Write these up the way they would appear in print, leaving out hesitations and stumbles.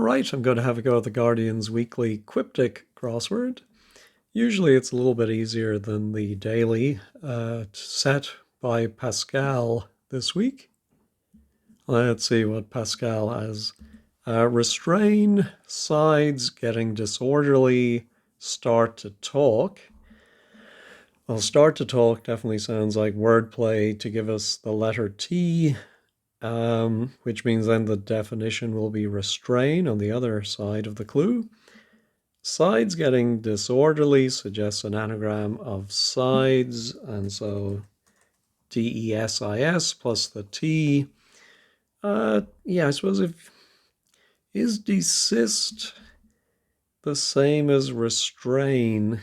Right, I'm going to have a go at the Guardian's weekly Quiptic crossword. Usually it's a little bit easier than the daily set by Pascal this week. Let's see what Pascal has. Restrain, sides, getting disorderly, start to talk. Well, start to talk definitely sounds like wordplay to give us the letter T, which means then the definition will be restrain on the other side of the clue. Sides getting disorderly suggests an anagram of sides, and so DESIS plus the T. Yeah, I suppose is desist the same as restrain?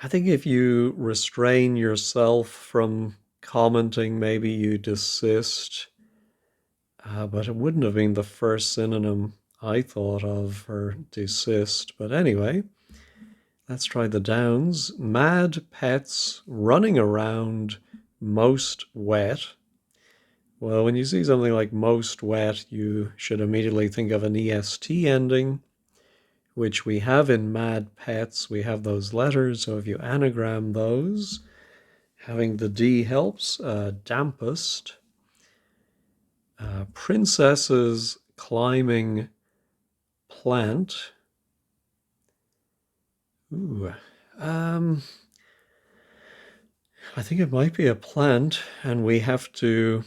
I think if you restrain yourself from commenting, maybe you desist. But it wouldn't have been the first synonym I thought of for desist. But anyway, let's try the downs. Mad pets running around, most wet. Well, when you see something like most wet, you should immediately think of an EST ending, which we have in mad pets. We have those letters, so if you anagram those, having the D helps. Dampest. Princesses climbing plant. Ooh, I think it might be a plant, and we have to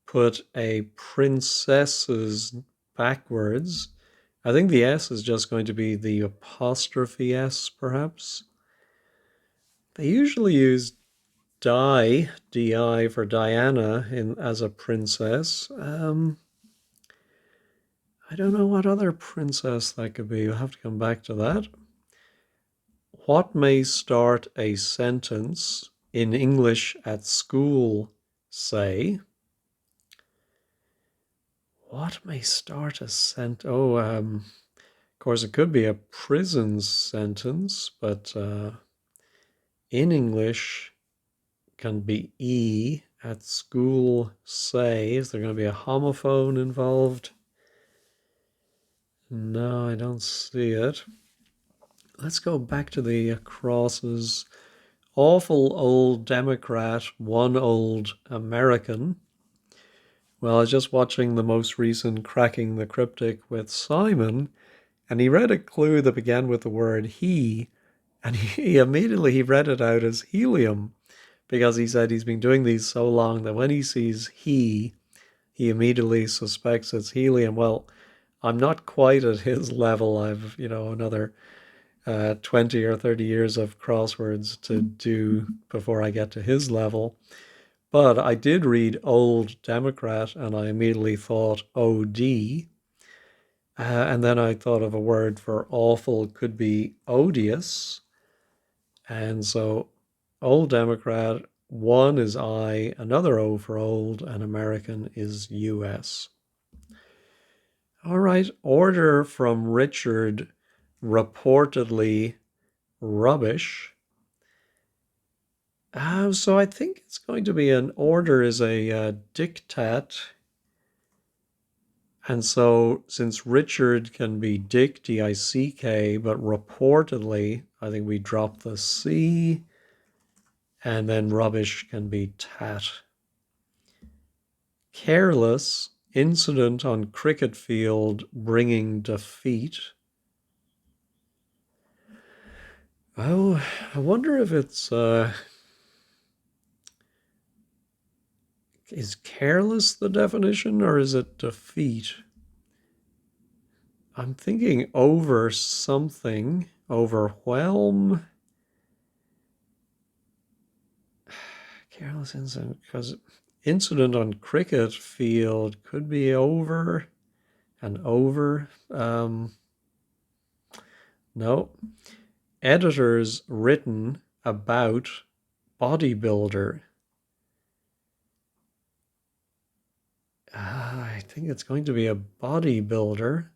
put a princess's backwards. I think the S is just going to be the apostrophe S, perhaps. They usually use DI for Diana as a princess. I don't know what other princess that could be. You'll have to come back to that. What may start a sentence in English at school, say? What may start a sentence? Oh, of course, it could be a prison sentence, but in English can be E. At school, say. Is there going to be a homophone involved? No, I don't see it. Let's go back to the crosses. Awful old Democrat, one old American. Well, I was just watching the most recent Cracking the Cryptic with Simon, and he read a clue that began with the word he, and he immediately read it out as helium, because he said he's been doing these so long that when he sees he immediately suspects it's helium. Well, I'm not quite at his level. I've, another 20 or 30 years of crosswords to do before I get to his level. But I did read Old Democrat and I immediately thought OD. And then I thought of a word for awful could be odious. And so Old Democrat, one is I, another O for old, and American is US. All right, order from Richard, reportedly rubbish. So I think it's going to be an order is a diktat. And so since Richard can be Dick, D-I-C-K, but reportedly, I think we drop the C, and then rubbish can be tat. Careless, incident on cricket field bringing defeat. Oh, I wonder if it's, is careless the definition or is it defeat? I'm thinking over something, overwhelm. Careless incident, because incident on cricket field could be over and over. No. Editors written about bodybuilder. I think it's going to be a bodybuilder.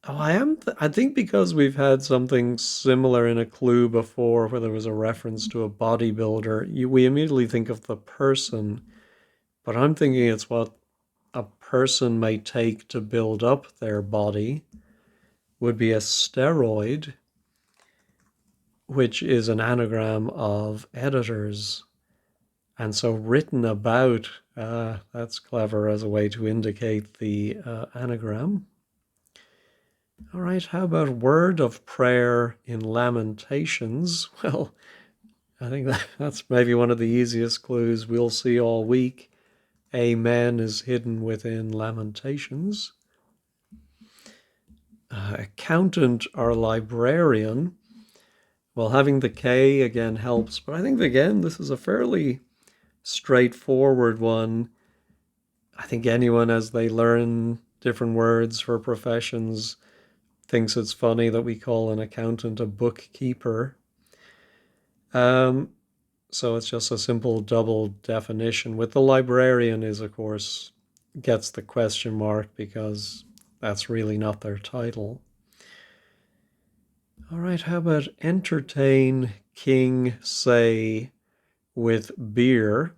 Oh, I think because we've had something similar in a clue before where there was a reference to a bodybuilder, we immediately think of the person, but I'm thinking it's what a person may take to build up their body would be a steroid, which is an anagram of editors. And so written about, that's clever as a way to indicate the anagram. All right, how about word of prayer in Lamentations? Well, I think that's maybe one of the easiest clues we'll see all week. Amen is hidden within Lamentations. Accountant or librarian. Well, having the K again helps, but I think again this is a fairly straightforward one. I think anyone, as they learn different words for professions, thinks it's funny that we call an accountant a bookkeeper. So it's just a simple double definition. With the librarian is, of course, gets the question mark because that's really not their title. All right, how about entertain king say with beer?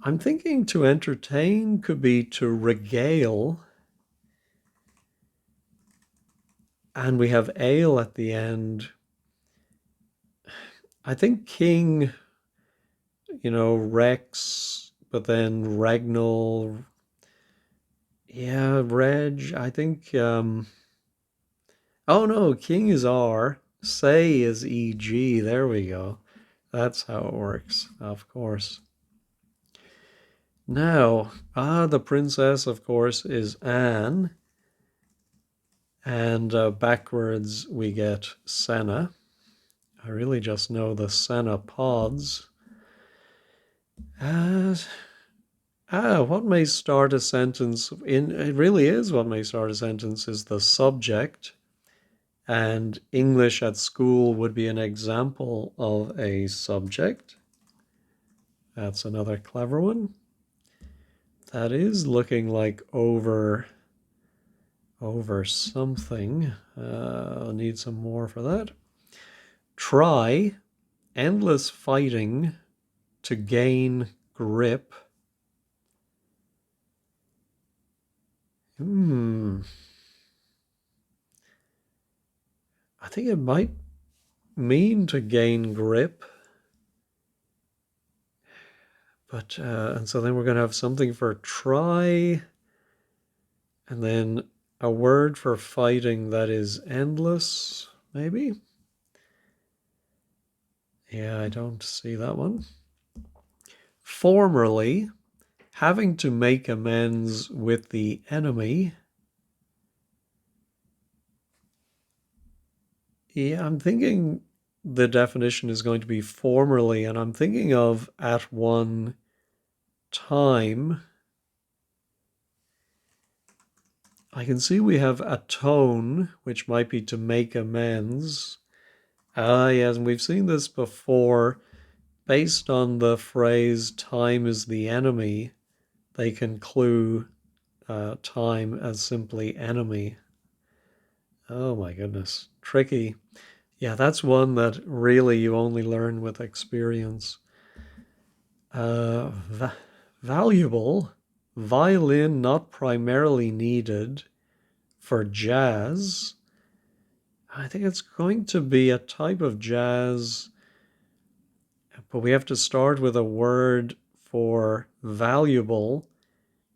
I'm thinking to entertain could be to regale, and we have ale at the end. I think king, Rex, but then Regnal. Yeah, Reg. I think. Oh no, king is R. Say is EG. There we go. That's how it works, of course. Now, the princess, of course, is Anne. And backwards we get Senna. I really just know the Senna pods. What may start a sentence it really is what may start a sentence is the subject. And English at school would be an example of a subject. That's another clever one. That is looking like over something. I'll need some more for that. Try, endless fighting to gain grip. I think it might mean to gain grip. But, and so then we're going to have something for try, and then a word for fighting that is endless, maybe? Yeah, I don't see that one. Formerly, having to make amends with the enemy. Yeah, I'm thinking the definition is going to be formerly, and I'm thinking of at one time. I can see we have atone, which might be to make amends. Yes, and we've seen this before. Based on the phrase time is the enemy, they can clue time as simply enemy. Oh my goodness, tricky. Yeah, that's one that really you only learn with experience. Valuable, violin not primarily needed for jazz. I think it's going to be a type of jazz, but we have to start with a word for valuable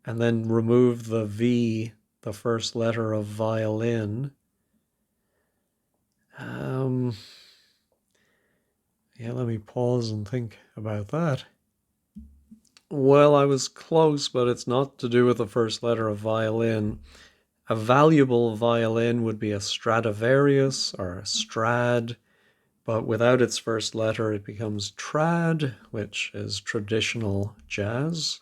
and then remove the V, the first letter of violin. Yeah, let me pause and think about that. Well, I was close, but it's not to do with the first letter of violin. A valuable violin would be a Stradivarius or a Strad, but without its first letter, it becomes trad, which is traditional jazz.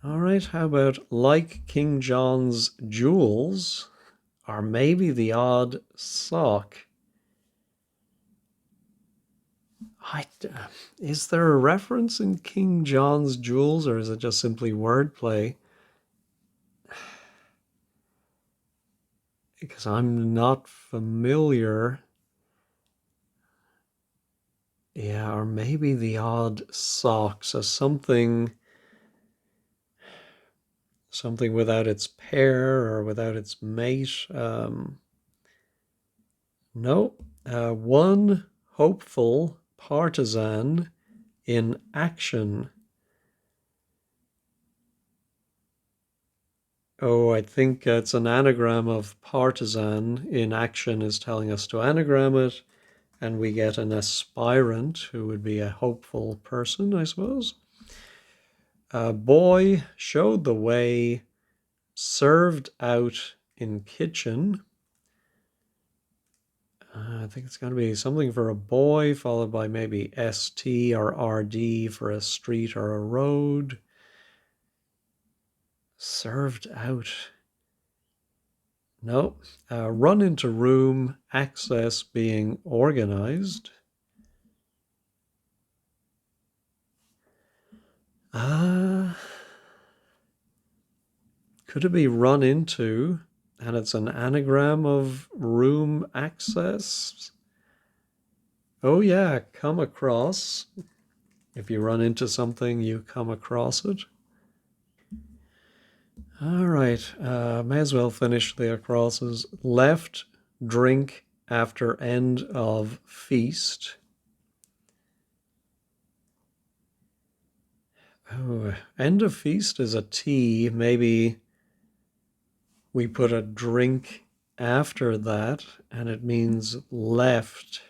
All right, how about like King John's jewels, or maybe the odd sock? Is there a reference in King John's jewels, or is it just simply wordplay? because I'm not familiar. Yeah, or maybe the odd sock. So something without its pair or without its mate. No. One hopeful partisan in action. Oh, I think it's an anagram of partisan. In action is telling us to anagram it, and we get an aspirant who would be a hopeful person, I suppose. A boy showed the way, served out in kitchen. I think it's going to be something for a boy, followed by maybe ST or RD for a street or a road. Served out. No. Run into room, access being organized. Could it be run into? And it's an anagram of room access? Oh, yeah, come across. If you run into something, you come across it. All right, may as well finish the acrosses. Left, drink after end of feast. Oh, end of feast is a T. Maybe we put a drink after that, and it means left.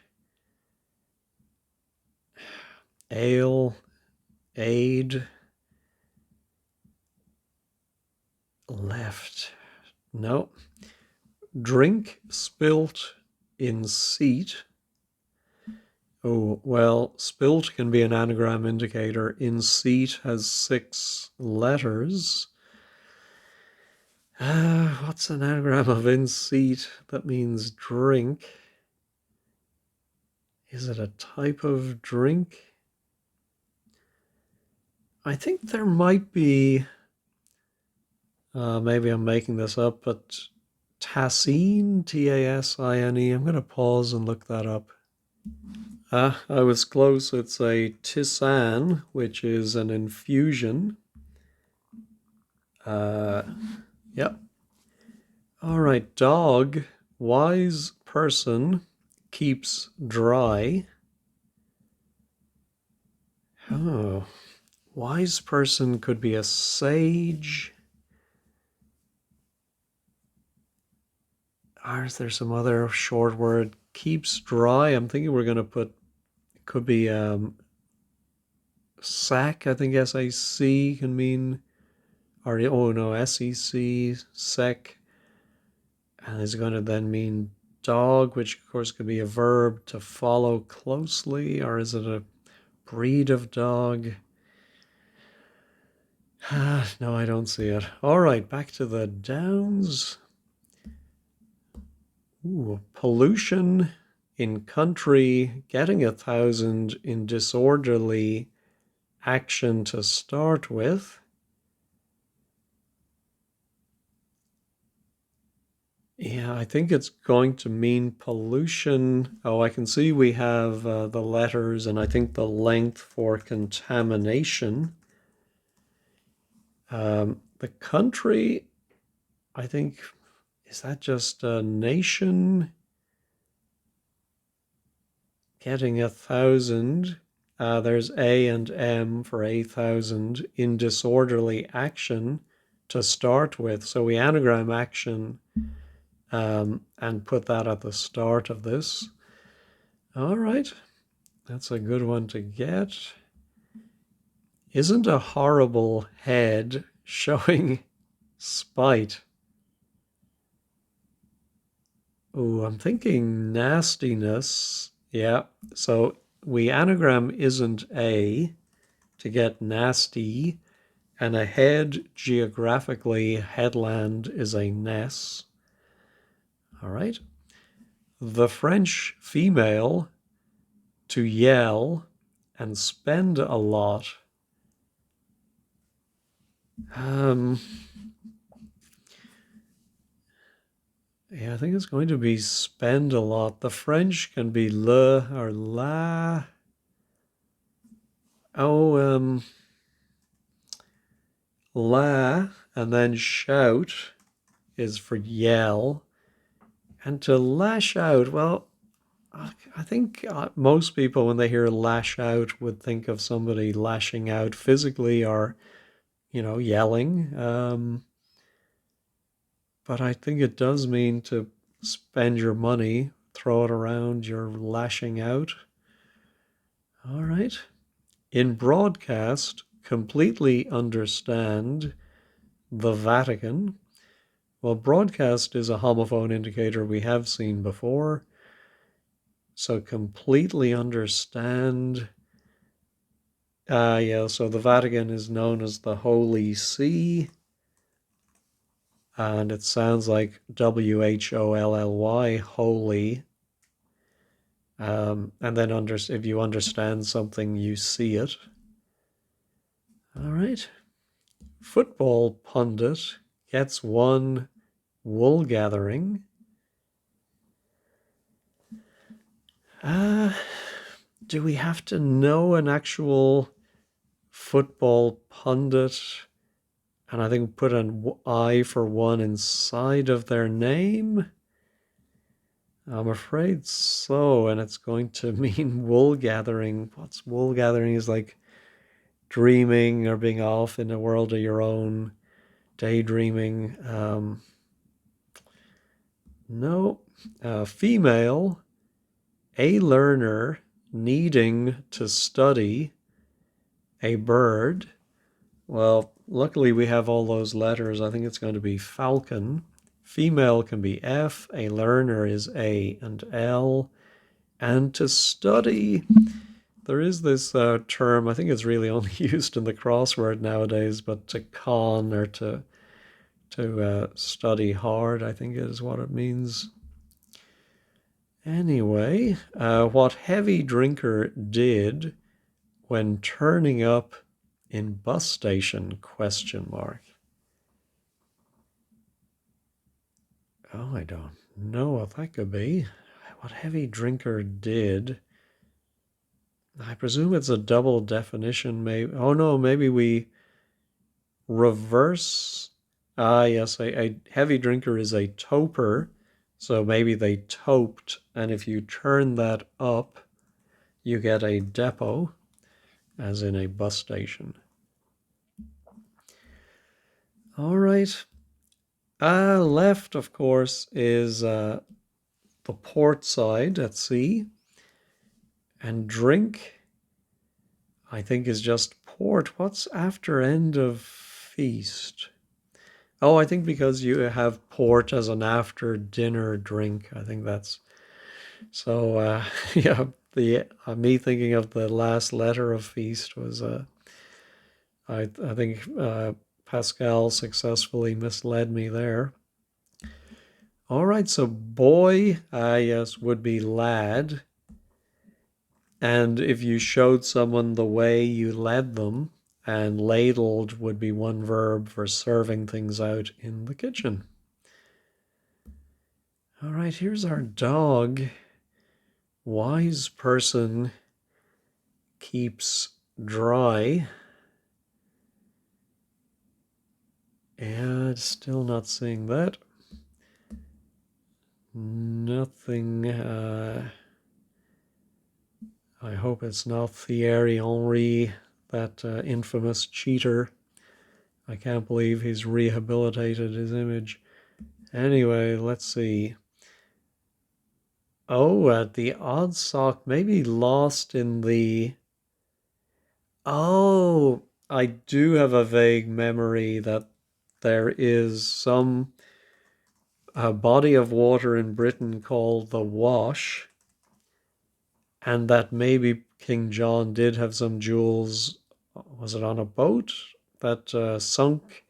Ale, aid, left. No. Drink spilt in seat. Oh, well, spilt can be an anagram indicator. In seat has 6 letters. What's an anagram of in seat that means drink? Is it a type of drink? I think there might be, maybe I'm making this up, but Tassine, Tasine. I'm going to pause and look that up. I was close. It's a tisane, which is an infusion. Yep. All right, dog, wise person, keeps dry. Oh, wise person could be a sage. Or is there some other short word? Keeps dry. I'm thinking we're going to put, it could be sack. I think SAC can mean, or oh no, SEC, sec. And is going to then mean dog, which of course could be a verb to follow closely, or is it a breed of dog? No, I don't see it. All right, back to the downs. Ooh, pollution in country, getting 1,000 in disorderly action to start with. Yeah, I think it's going to mean pollution. Oh, I can see we have the letters and I think the length for contamination. The country, I think, is that just a nation? Getting 1,000. There's A and M for 8,000 in disorderly action to start with. So we anagram action and put that at the start of this. All right, that's a good one to get. Isn't a horrible head showing spite? Oh, I'm thinking nastiness. Yeah, so we anagram isn't a to get nasty, and a head geographically, headland is a ness. All right. The French female to yell and spend a lot. Yeah, I think it's going to be spend a lot. The French can be le or la. Oh, la, and then shout is for yell. And to lash out, well, I think most people, when they hear lash out, would think of somebody lashing out physically or, yelling. But I think it does mean to spend your money, throw it around, you're lashing out. All right. In broadcast, completely understand the Vatican. Well, broadcast is a homophone indicator we have seen before. So completely understand. Yeah, so the Vatican is known as the Holy See. And it sounds like WHOLLY, holy. And then if you understand something, you see it. All right. Football pundit gets one wool gathering. Do we have to know an actual football pundit? And I think put an I for one inside of their name? I'm afraid so, and it's going to mean wool gathering. What's wool gathering is like dreaming or being off in a world of your own, daydreaming. No, female, a learner needing to study, a bird. Well, luckily we have all those letters. I think it's going to be falcon. Female can be F, a learner is A and L. And to study, there is this term, I think it's really only used in the crossword nowadays, but to con or to study hard, I think is what it means. Anyway, what heavy drinker did when turning up in bus station, ? Oh, I don't know what that could be. What heavy drinker did. I presume it's a double definition, maybe. Oh no, maybe we reverse. Yes, a heavy drinker is a toper. So maybe they toped, and if you turn that up, you get a depot, as in a bus station. All right. Left, of course, is the port side at sea. And drink, I think, is just port. What's after end of feast? Oh, I think because you have port as an after dinner drink. I think that's so. Yeah, the me thinking of the last letter of feast was. I think Pascal successfully misled me there. All right, so boy, yes, would be lad. And if you showed someone the way, you led them. And ladled would be one verb for serving things out in the kitchen. All right, here's our dog. Wise person keeps dry. And still not seeing that. Nothing. I hope it's not Thierry Henry, that infamous cheater. I can't believe he's rehabilitated his image. Anyway, let's see. Oh, the odd sock, maybe lost in the... Oh, I do have a vague memory that there is some body of water in Britain called the Wash, and that maybe King John did have some jewels. Was it on a boat that sunk?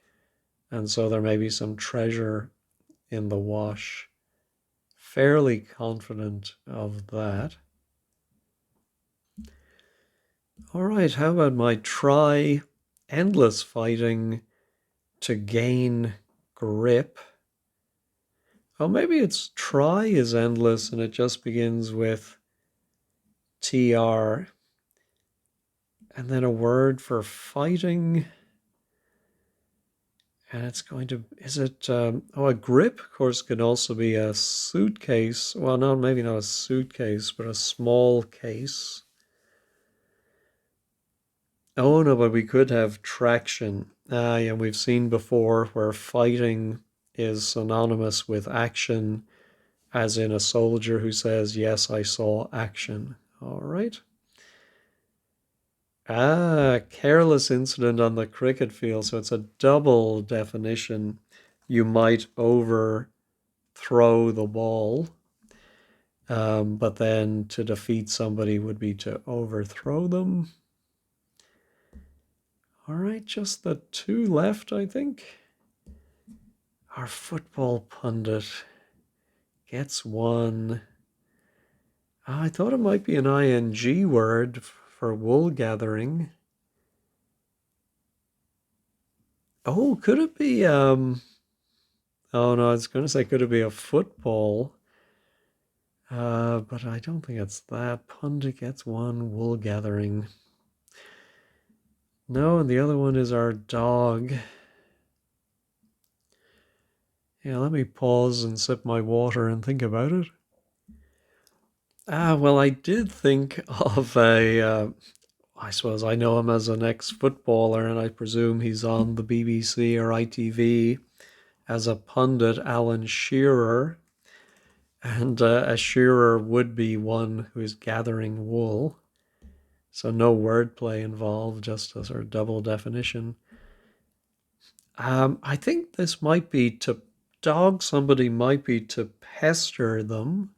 And so there may be some treasure in the Wash. Fairly confident of that. All right, how about my try endless fighting to gain grip? Oh, maybe it's try is endless and it just begins with TR. And then a word for fighting. And it's going to, is it, a grip, of course, could also be a suitcase. Well, no, maybe not a suitcase, but a small case. Oh, no, but we could have traction. Yeah, we've seen before where fighting is synonymous with action, as in a soldier who says, yes, I saw action. All right. Careless incident on the cricket field. So it's a double definition. You might overthrow the ball, but then to defeat somebody would be to overthrow them. All right, just the two left, I think. Our football pundit gets one. I thought it might be an ing word for wool gathering. Oh, could it be, oh no, I was going to say, could it be a football? But I don't think it's that. Pundit gets one, wool gathering. No, and the other one is our dog. Yeah, let me pause and sip my water and think about it. Well, I did think of I suppose I know him as an ex-footballer, and I presume he's on the BBC or ITV as a pundit, Alan Shearer. And a shearer would be one who is gathering wool. So no wordplay involved, just a sort of double definition. I think this might be to dog somebody, might be to pester them.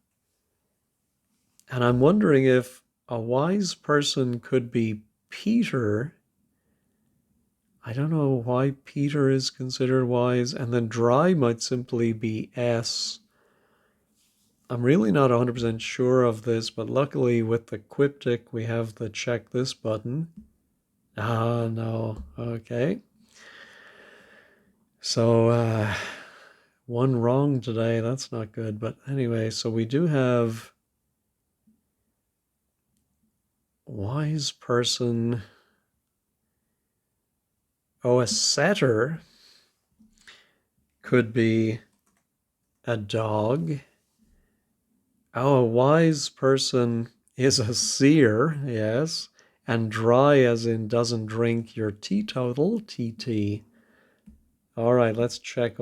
And I'm wondering if a wise person could be Peter. I don't know why Peter is considered wise. And then dry might simply be S. I'm really not 100% sure of this, but luckily with the Quiptic, we have the check this button. No. Okay. So, one wrong today. That's not good. But anyway, so we do have wise person. Oh, a setter could be a dog. Oh, a wise person is a seer, yes. And dry as in doesn't drink your teetotal, TT. All right, let's check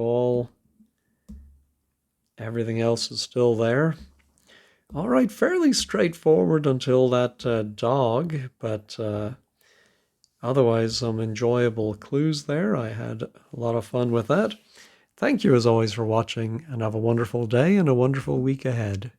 everything else is still there. All right, fairly straightforward until that dog, but otherwise some enjoyable clues there. I had a lot of fun with that. Thank you as always for watching, and have a wonderful day and a wonderful week ahead.